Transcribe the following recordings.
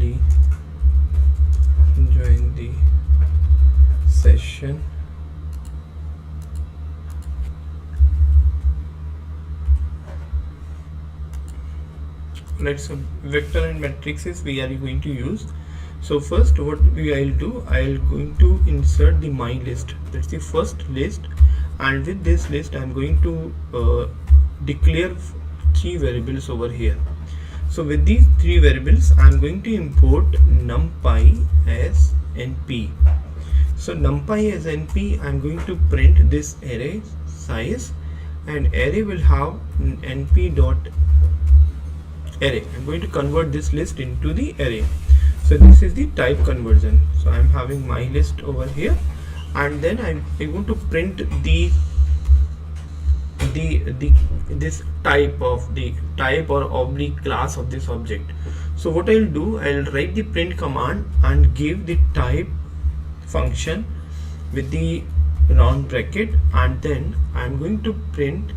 kindly join the session. Right, so vector and matrices we are going to use. So first what I'll do, I'll going to insert the my list. That's the first list, and with this list I'm going to declare three variables over here. So with these three variables I'm going to import NumPy as np. So NumPy as np, I'm going to print this array size, and array will have np dot array. I'm going to convert this list into the array. So this is the type conversion. So I'm having my list over here, and then I'm going to print this type or oblique class of this object. So what I'll do, I'll write the print command and give the type function with the round bracket, and then I'm going to print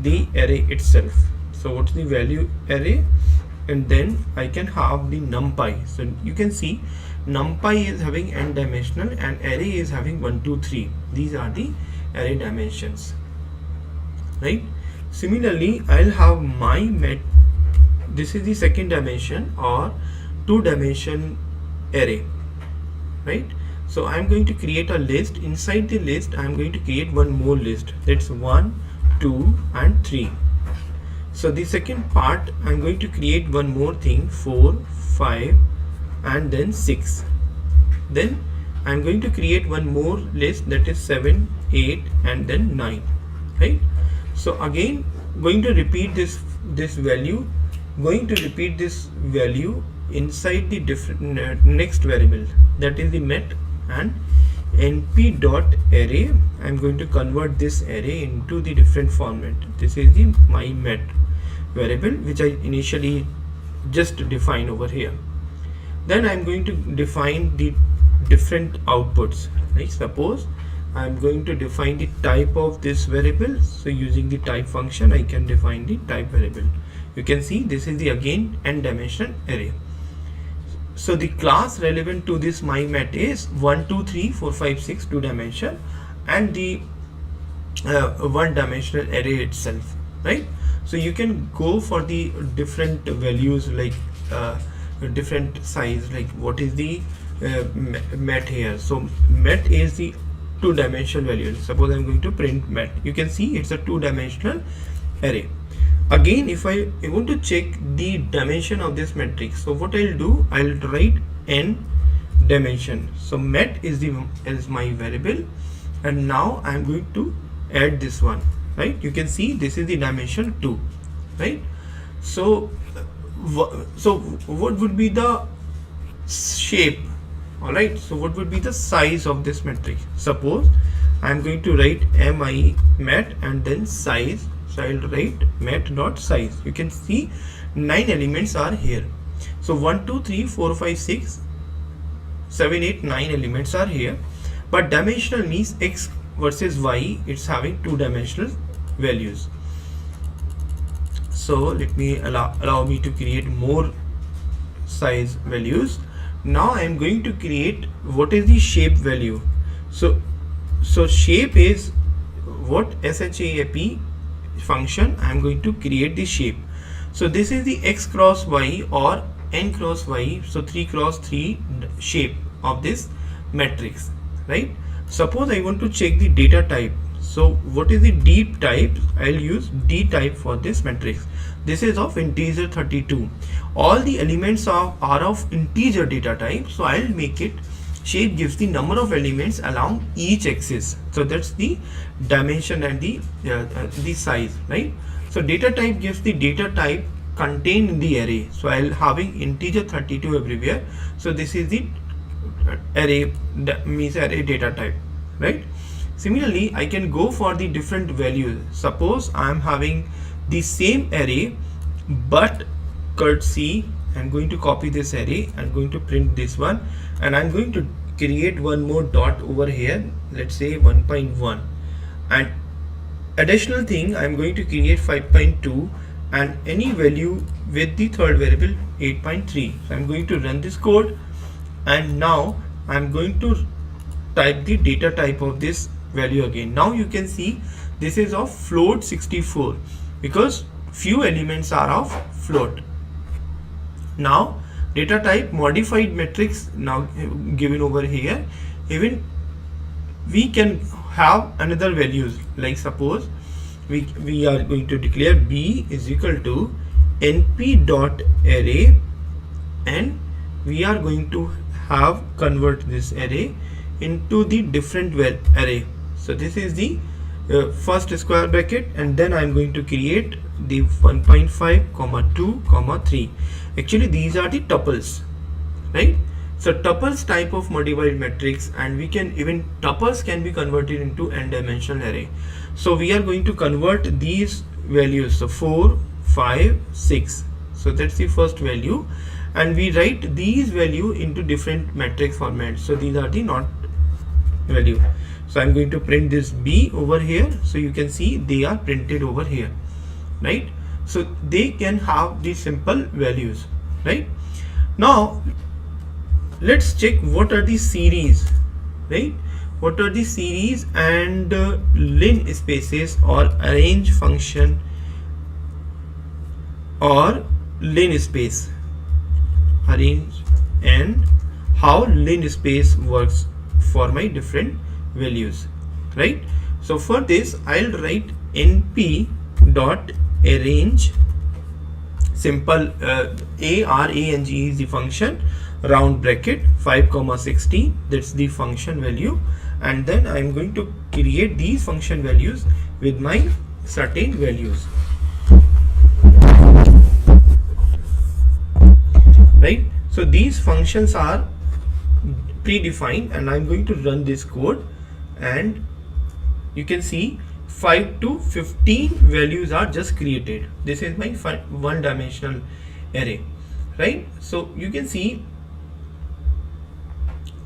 the array itself. So what's the value array, and then I can have the NumPy. So you can see NumPy is having n dimensional and array is having 1 2 3. These are the array dimensions, right? Similarly, I'll have my met. This is the second dimension or 2-dimension array, right? So I'm going to create a list. Inside the list I'm going to create one more list, that's 1 2 and 3. So the second part I'm going to create one more thing, 4 5 and then 6. Then I'm going to create one more list, that is 7 8 and then 9, right? So again going to repeat this value, inside the different next variable, that is the met, and np dot array. I'm going to convert this array into the different format. This is the my met variable which I initially just defined over here. Then I'm going to define the different outputs. Right? Suppose I'm going to define the type of this variable. So using the type function I can define the type variable. You can see this is the again n-dimensional array. So the class relevant to this my met is 1 2 3 4 5 6 2-dimensional, and the 1-dimensional array itself, right? So you can go for the different values, like different size, like what is the met here. So met is the 2-dimensional value. Suppose I'm going to print met, you can see it's a 2-dimensional array. Again, if I want to check the dimension of this matrix, so what I'll do, I'll write n dimension. So met is my variable, and now I'm going to add this one, right? You can see this is the dimension 2, right? So what would be the shape? All right, so what would be the size of this matrix? Suppose I'm going to write mi met and then size. So I'll write met dot size. You can see 9 elements are here. So 1 2 3 4 5 6 7 8 9 elements are here, but dimensional means x versus y, it's having 2-dimensional values. So let me allow me to create more size values. Now I am going to create what is the shape value. So shape is what SHAP function. I am going to create the shape. So this is the x cross y or n cross y, so 3 cross 3 shape of this matrix, right? Suppose I want to check the data type. So what is the deep type? I'll use D type for this matrix. This is of integer 32. All the elements are of integer data type, so I'll make it shape gives the number of elements along each axis. So that's the dimension and the size, right? So data type gives the data type contained in the array. So I'll having integer 32 everywhere. So this is the array, means array data type, right? Similarly, I can go for the different values. Suppose I'm having the same array, but courtesy I'm going to copy this array and going to print this one, and I'm going to create one more dot over here, let's say 1.1, and additional thing I'm going to create 5.2, and any value with the third variable 8.3. So I'm going to run this code, and now I'm going to type the data type of this value again. Now you can see this is of float 64 because few elements are of float. Now data type modified matrix now given over here. Even we can have another values, like suppose we are going to declare b is equal to np dot array, and we are going to have convert this array into the different array. So this is the first square bracket, and then I am going to create the 1.5, 2, 3. Actually these are the tuples, right? So tuples type of modified matrix, and we can even tuples can be converted into n dimensional array. So we are going to convert these values, so 4, 5, 6. So that's the first value, and we write these value into different matrix formats. So these are the not value. So I'm going to print this b over here, so you can see they are printed over here, right? So they can have the simple values, right? Now let's check what are the series, right? What are the series and lin spaces or arrange function or lin space, arrange, and how lin space works for my different values, right? So for this I'll write np dot arrange, simple arrange is the function, round bracket 5, 16, that's the function value, and then I'm going to create these function values with my certain values, right? So these functions are predefined, and I'm going to run this code, and you can see 5 to 15 values are just created. This is my one dimensional array, right? So you can see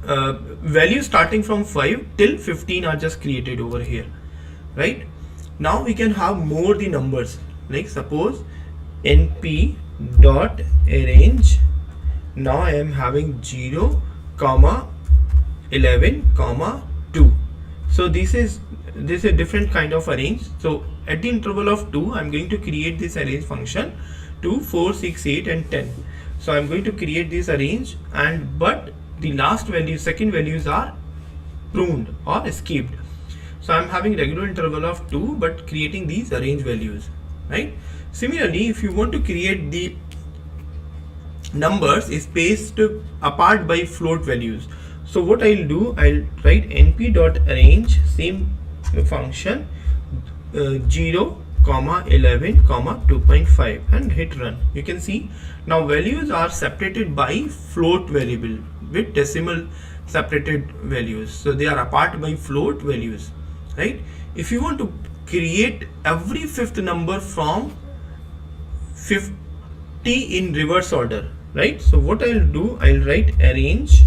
values starting from 5 till 15 are just created over here, right? Now we can have more the numbers, like suppose np dot arrange, now I am having 0, 11, 2. So this is a different kind of arrange. So at the interval of 2 I'm going to create this arrange function 2, 4, 6, 8 and 10. So I'm going to create this arrange, and but the last value, second values are pruned or escaped. So I'm having regular interval of 2 but creating these arrange values, right? Similarly, if you want to create the numbers spaced apart by float values, so what I'll do, I'll write np dot arrange, same function 0, 11, 2.5 and hit run. You can see now values are separated by float variable with decimal separated values, so they are apart by float values, right? If you want to create every fifth number from 50 in reverse order, right? So what I'll do, I'll write arrange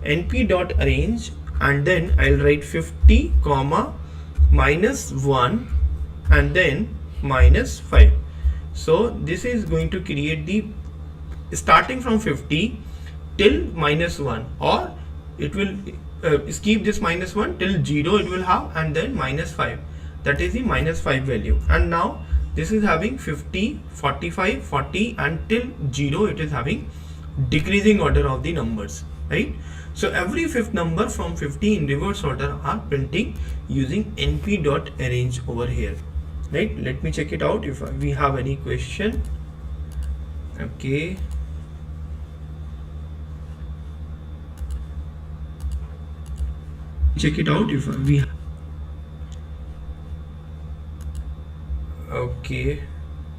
np dot arrange, and then I'll write 50, minus 1 and then minus 5. So this is going to create the starting from 50 till minus 1, or it will skip this minus 1 till 0 it will have, and then minus 5, that is the minus 5 value. And now this is having 50, 45, 40 and till 0 it is having decreasing order of the numbers, right? So every fifth number from 50 in reverse order are printing using np dot arrange over here, right? Let me check it out if we have any question. Okay, check it out if we okay,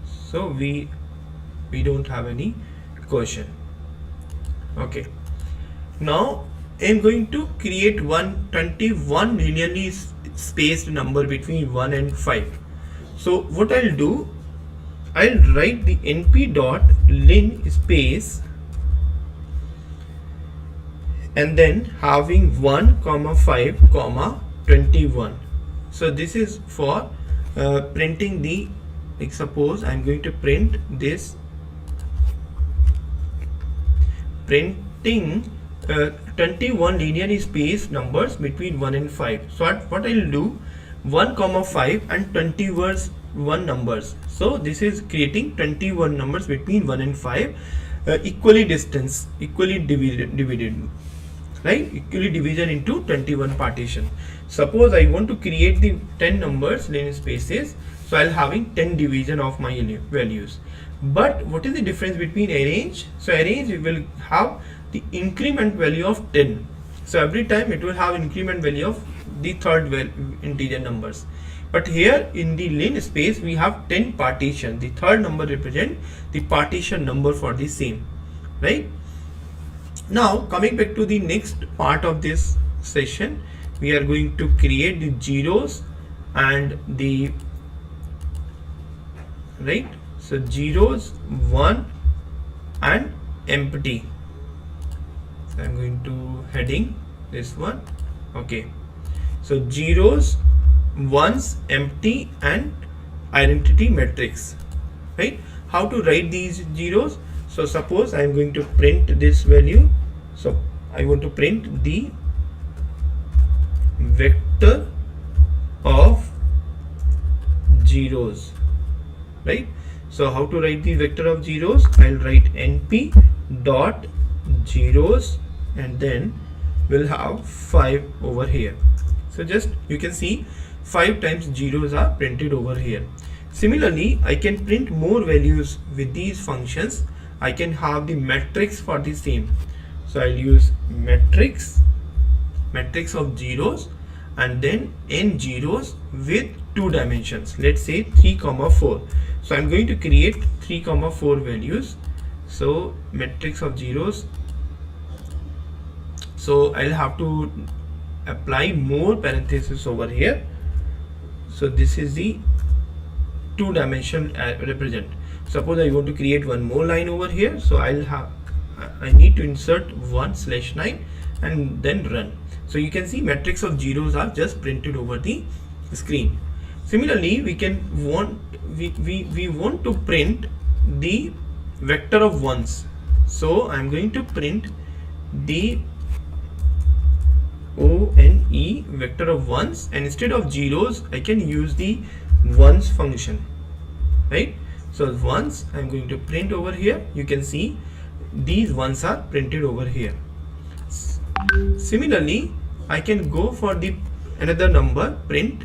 so we don't have any question. Okay, now I'm going to create 121 linearly spaced number between 1 and 5. So what I'll do, I'll write the np dot lin space and then having 1, 5, 21. So this is for printing the, like suppose I'm going to print this printing 21 linear space numbers between 1 and 5. So what I'll do, 1 comma 5 and 21 numbers. So this is creating 21 numbers between 1 and 5, equally divided, right? Equally division into 21 partition. Suppose I want to create the 10 numbers linear spaces, so I'll having 10 division of my values. But what is the difference between arrange? So arrange, we will have the increment value of 10. So every time it will have increment value of the third integer numbers. But here in the linear space we have 10 partition. The third number represent the partition number for the same, right? Now coming back to the next part of this session, we are going to create the zeros and the, right? So zeros, 1 and empty. So I'm going to heading this one. Okay, so zeros, ones, empty and identity matrix, right? How to write these zeros? So suppose I am going to print this value. So I want to print the vector of zeros, right? So how to write the vector of zeros? I'll write np dot zeros and then we'll have 5 over here. So just you can see 5 times zeros are printed over here. Similarly, I can print more values with these functions. I can have the matrix for the same. So I'll use matrix of zeros and then n zeros with 2 dimensions. Let's say 3, 4. So I'm going to create 3, 4 values. So matrix of zeros. So I'll have to apply more parentheses over here. So this is the 2 dimension represent. Suppose I want to create one more line over here. So I need to insert 1/9 and then run. So you can see matrix of zeros are just printed over the screen. Similarly, we want to print the vector of ones. So I'm going to print the ONE vector of ones, and instead of zeros I can use the ones function, right? So ones I'm going to print over here. You can see these ones are printed over here. Similarly, I can go for the another number, print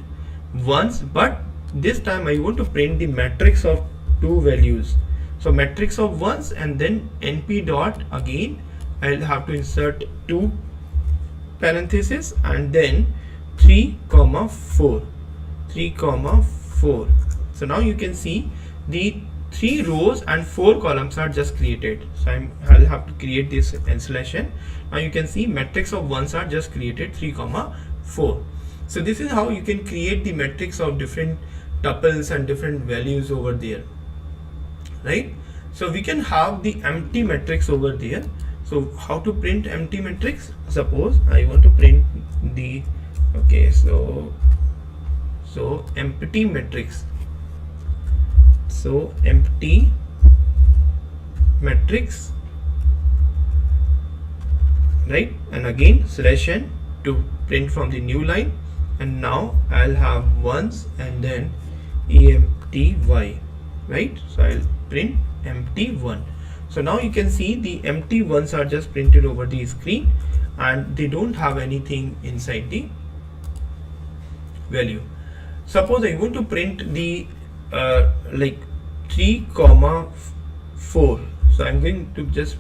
ones, but this time I want to print the matrix of 2 values. So matrix of ones and then np dot, again I'll have to insert 2 parentheses and then 3, 4. So now you can see the 3 rows and 4 columns are just created. So I'll have to create this installation. Now you can see matrix of ones are just created, 3, 4. So this is how you can create the matrix of different tuples and different values over there, right? So we can have the empty matrix over there. So how to print empty matrix? Suppose I want to print the, okay, so empty matrix. So empty matrix, right? And again /n to print from the new line. And now I'll have ones and then empty, right? So I'll print empty 1. So now you can see the empty ones are just printed over the screen and they don't have anything inside the value. Suppose I want to print the like 3, 4. So I'm going to just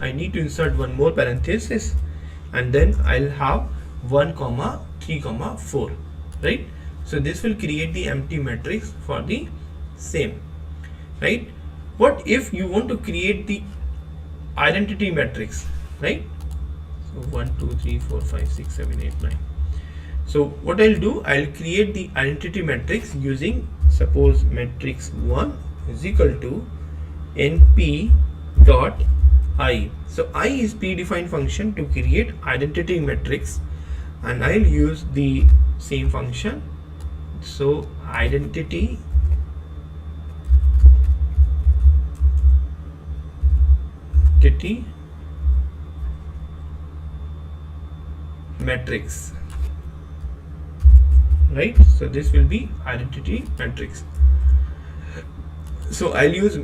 I need to insert one more parenthesis and then I'll have 1, 3, 4, right? So this will create the empty matrix for the same, right? What if you want to create the identity matrix, right? So 1, 2, 3, 4, 5, 6, 7, 8, 9. So what I'll do, I'll create the identity matrix using, suppose matrix 1 is equal to np dot I. So I is predefined function to create identity matrix, and I'll use the same function. So identity matrix, right? So this will be identity matrix. So I'll use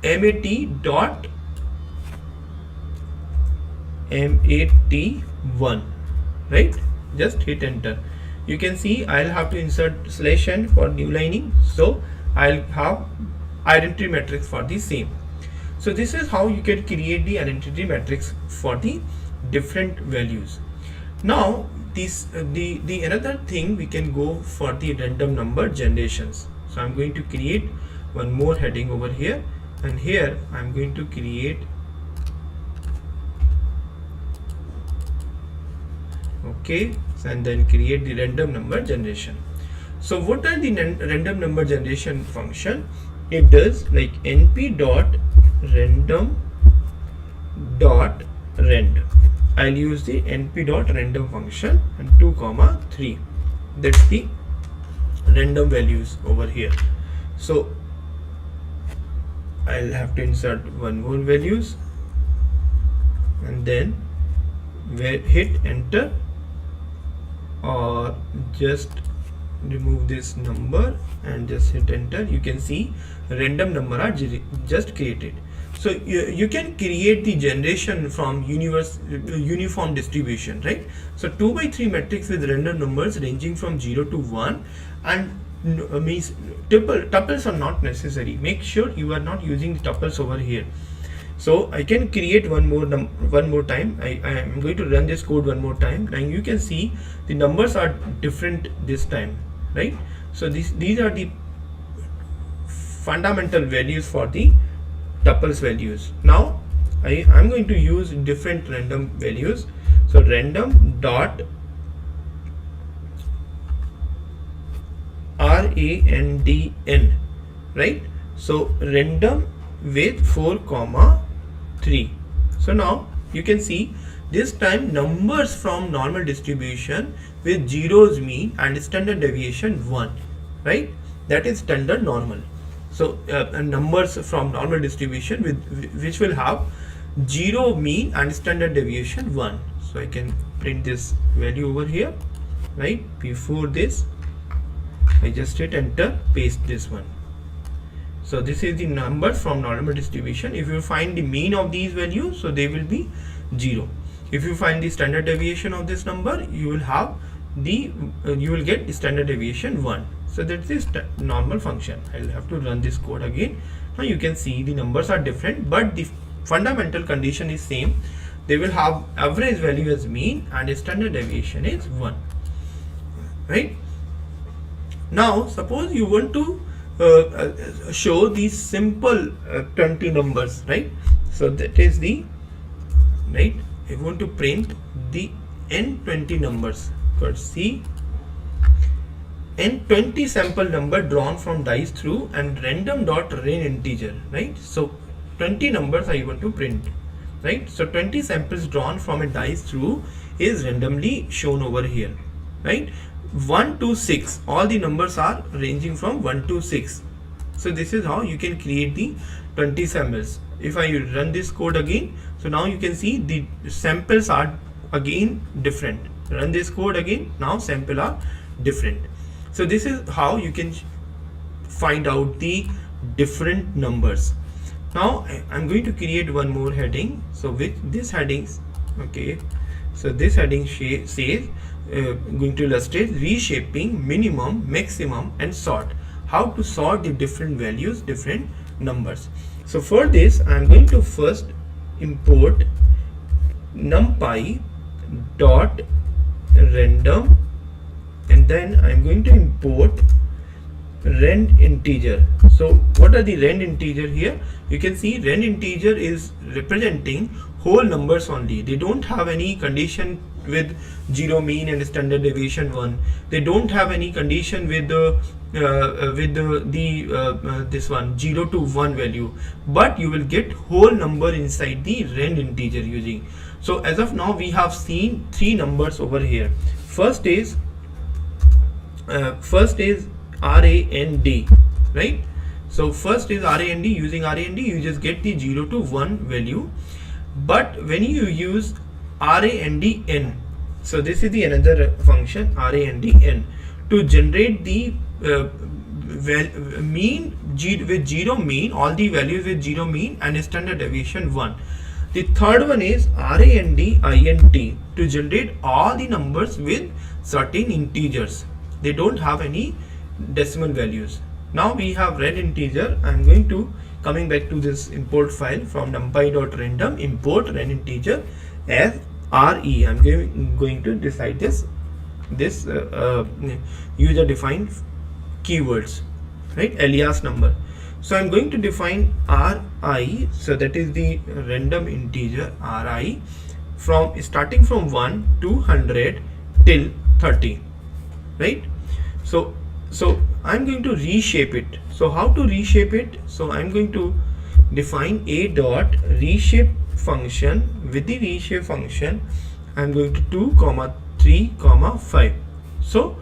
mat.mat1, right? Just hit enter. You can see I'll have to insert /n for new lining, so I'll have identity matrix for the same. So this is how you can create the identity matrix for the different values. Now this the another thing, we can go for the random number generations. So I'm going to create one more heading over here, and here I'm going to create and then create the random number generation. So what are the random number generation function? It does like np.random.rand. I'll use the np.random function and 2,3. That's the random values over here. So I'll have to insert one more values and then hit enter, or just remove this number and just hit enter. You can see random number are just created. So you can create the generation from uniform distribution, right? So 2/3 matrix with random numbers ranging from 0 to 1, and means tuples are not necessary. Make sure you are not using the tuples over here. So I can create one more time. I am going to run this code one more time, and you can see the numbers are different this time, right? So these are the fundamental values for the tuples values. Now I'm going to use different random values. So random dot RANDN, right? So random with 4,3. So now you can see this time numbers from normal distribution with zeros mean and standard deviation 1, right? That is standard normal. So numbers from normal distribution with which will have 0 mean and standard deviation 1. So I can print this value over here, right? Before this I just hit enter, paste this one. So this is the numbers from normal distribution. If you find the mean of these values, so they will be 0. If you find the standard deviation of this number, you will have you will get the standard deviation 1. So that's this normal function. I'll have to run this code again. Now you can see the numbers are different, but the fundamental condition is same. They will have average value as mean and standard deviation is 1, right? Now suppose you want to show these simple 20 numbers, right? So that is the right. I want to print the n20 numbers. See, n20 sample number drawn from dice through and random.range integer, right? So 20 numbers I want to print, right? So 20 samples drawn from a dice through is randomly shown over here, right? 1 to 6, all the numbers are ranging from 1 to 6. So this is how you can create the 20 samples. If I run this code again, so now you can see the samples are again different. Run this code again, now sample are different. So this is how you can find out the different numbers. Now I'm going to create one more heading. So with this headings, okay, so this heading says going to illustrate reshaping minimum, maximum and sort. How to sort the different values, different numbers. So for this I'm going to first import NumPy dot random, and then I'm going to import rand integer. So what are the rand integer here? You can see rand integer is representing whole numbers only. They don't have any condition with 0 mean and standard deviation 1. They don't have any condition with this one 0 to 1 value, but you will get whole number inside the rand integer using. So as of now we have seen 3 numbers over here. First is RAND, right? So first is RAND. Using RAND you just get the 0 to 1 value, but when you use RANDN, So this is the another function rand to generate the mean with zero mean, all the values with zero mean and standard deviation 1. The third one is rand int to generate all the numbers with certain integers. They don't have any decimal values. Now we have read integer. I'm going to coming back to this import file from numpy.random import ren integer as re. I'm going to decide this user defined keywords, right, alias number. So I'm going to define ri, so that is the random integer ri from starting from 1 to 100 till 30, right? So I'm going to reshape it. So how to reshape it? So I'm going to define a dot reshape function. With the reshape function I'm going to 2, 3, 5. So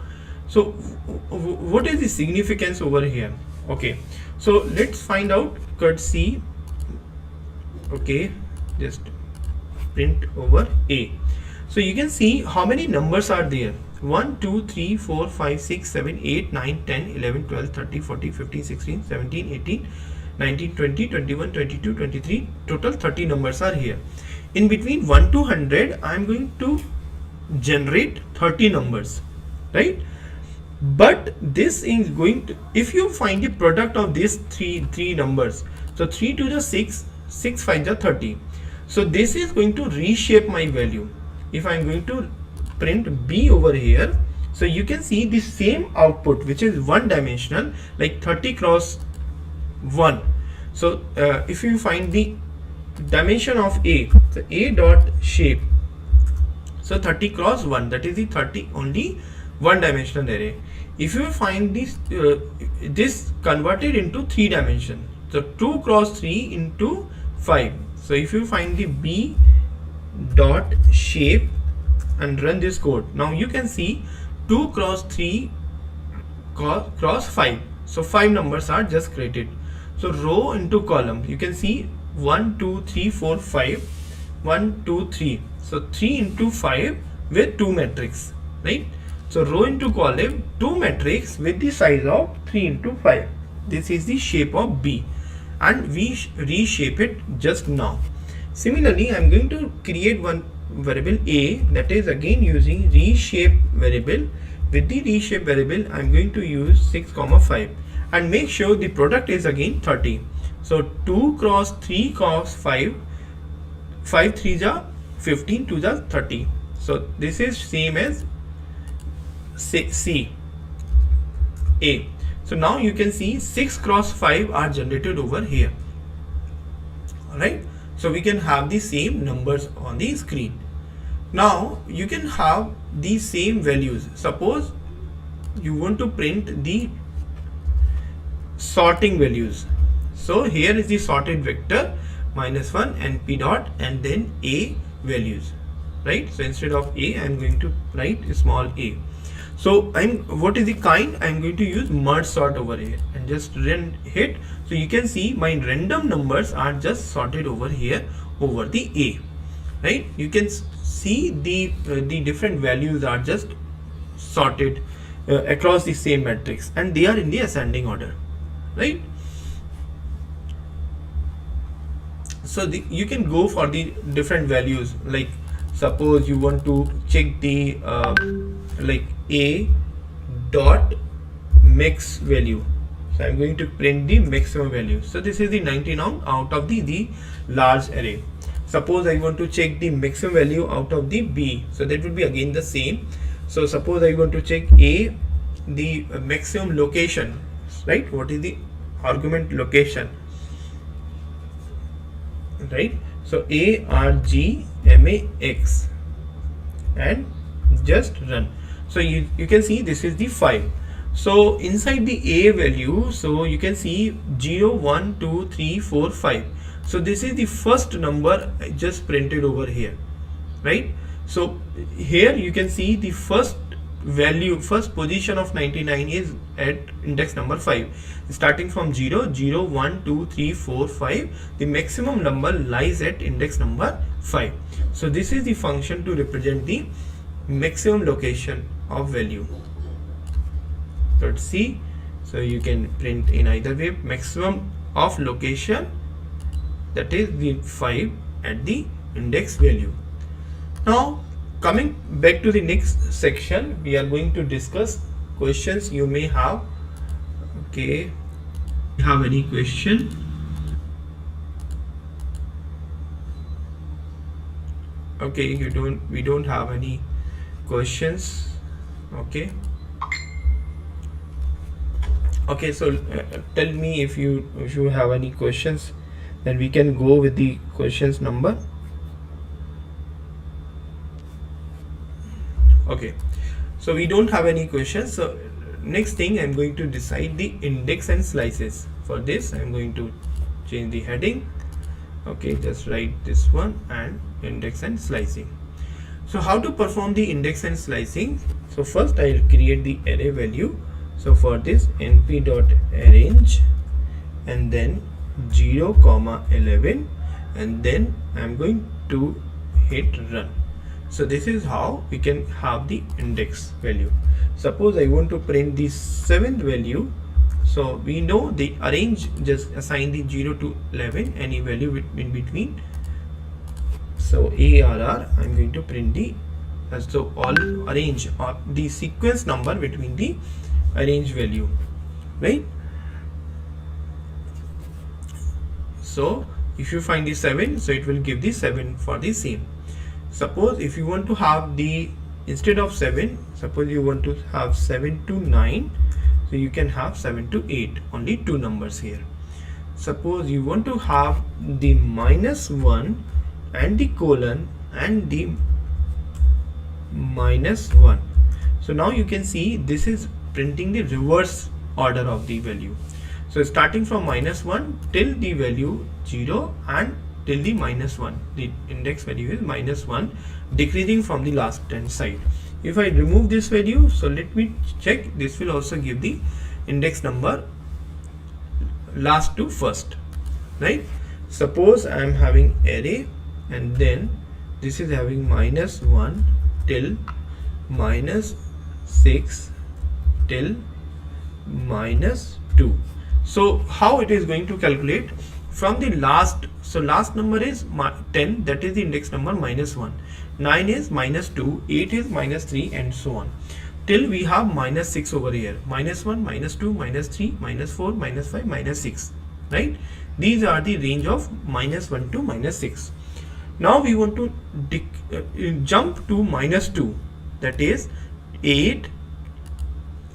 what is the significance over here? Okay, so let's find out. C. Okay, just print over a. So you can see how many numbers are there. 1 2 3 4 5 6 7 8 9 10 11 12 13 14 15 16 17 18 19 20 21 22 23. Total 30 numbers are here. In between 1 to 100 I am going to generate 30 numbers, right? But this is going to, if you find the product of these three numbers, so 3 to the 6, 6 5 the 30. So this is going to reshape my value. If I am going to print b over here, so you can see the same output which is one dimensional, like 30 cross 1. So if you find the dimension of a, so a dot shape, so 30 cross 1, that is the 30 only one dimensional array. If you find this this converted into 3 dimension, so 2 cross 3 into 5. So if you find the b dot shape and run this code, now you can see 2 cross 3 cross 5. So 5 numbers are just created. So row into column, you can see 1 2 3 4 5, 1 2 3. So 3 into 5 with 2 matrix, right? So row into column, 2 matrix with the size of 3 into 5. This is the shape of B, and we reshape it just now. Similarly, I am going to create one variable a, that is again using reshape variable. With the reshape variable I am going to use 6, 5 and make sure the product is again 30. So 2 cross 3 cross 5, 5 3 ja 15, 2 ja 30. So this is same as C A. So now you can see 6 cross 5 are generated over here. Alright, so we can have the same numbers on the screen. Now you can have the same values. Suppose you want to print the sorting values. So here is the sorted vector -1 and p dot and then a values, right? So instead of a I am going to write a small a. So what is the kind? I am going to use merge sort over here and just run hit. So you can see my random numbers are just sorted over here over the a, right? You can see the different values are just sorted across the same matrix and they are in the ascending order, right? So you can go for the different values, like suppose you want to check the like a dot max value. So I'm going to print the maximum value. So this is the 90 now out of the large array. Suppose I want to check the maximum value out of the b, so that would be again the same. So suppose I want to check a, the maximum location, right? What is the argument location, right? So a r g max and just run. So you can see this is the 5. So inside the a value, so you can see 0 1 2 3 4 5. So this is the first number I just printed over here, right? So here you can see the first value, first position of 99 is at index number 5. Starting from 0 0 1 2 3 4 5, the maximum number lies at index number 5. So this is the function to represent the maximum location of value. Let's see. So you can print in either way, maximum of location, that is the 5 at the index value. Now coming back to the next section, we are going to discuss questions you may have. Okay, have any question? Okay, we don't have any questions. Okay, so tell me if you have any questions, then we can go with the questions number. Okay, so we don't have any questions. So next thing, I'm going to decide the index and slices. For this, I'm going to change the heading. Okay, just write this one, and index and slicing. So how to perform the index and slicing? So first I'll create the array value. So for this, np.arrange and then 0, 11, and then I'm going to hit run. So this is how we can have the index value. Suppose I want to print the 7th value. So we know the arrange, just assign the 0 to 11, any value in between. So ARR, I'm going to print the so all arrange the sequence number between the arrange value, right? So if you find the 7, so it will give the 7 for the same. Suppose if you want to have the, instead of 7, suppose you want to have 7 to 9, so you can have 7 to 8, only 2 numbers here. Suppose you want to have the -1 and the colon and the -1. So now you can see this is printing the reverse order of the value. So starting from -1 till the value 0 and till the -1, the index value is -1, decreasing from the last hand side. If I remove this value, so let me check, this will also give the index number last to first, right? Suppose I am having array, and then this is having -1 till -6 till -2. So how it is going to calculate from the last? So last number is 10, that is the index number -1, 9 is -2, 8 is -3, and so on till we have -6 over here, -1, -2, -3, -4, -5, -6, right? These are the range of -1 to -6. Now we want to jump to -2, that is 8,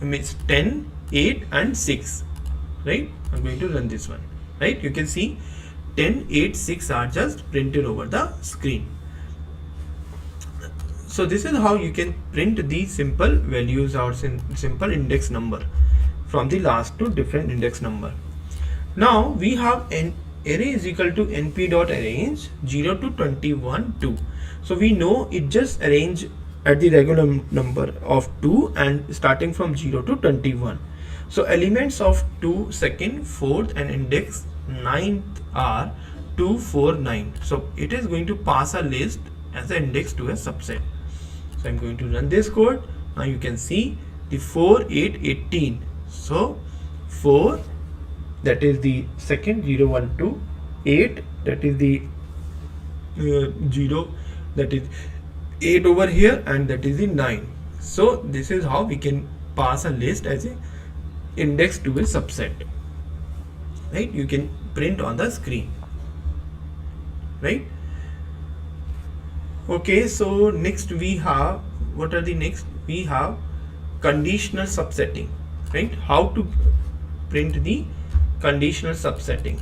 means 10, 8 and 6, right? I'm going to run this one, right? You can see 10, 8, 6 are just printed over the screen. So this is how you can print the simple values or simple index number from the last to different index number. Now we have an array is equal to np.arrange 0 to 21 2. So we know it just arrange at the regular number of 2 and starting from 0 to 21. So elements of 2, 2nd, 4th and index 9th are 2, 4, 9. So it is going to pass a list as an index to a subset. So I'm going to run this code. Now you can see the 4, 8, 18. So 4, that is the second, 0, 1, 2, 8, that is the 0, that is 8 over here, and that is the 9. So this is how we can pass a list as a index to a subset, right? You can print on the screen, right? Okay, so next we have, what are the next? We have conditional subsetting, right? How to print the conditional subsetting,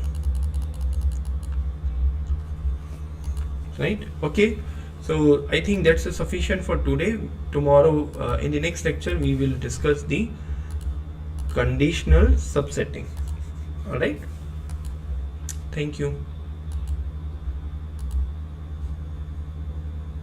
right? Okay, so I think that's sufficient for today. Tomorrow in the next lecture we will discuss the conditional subsetting. All right, thank you.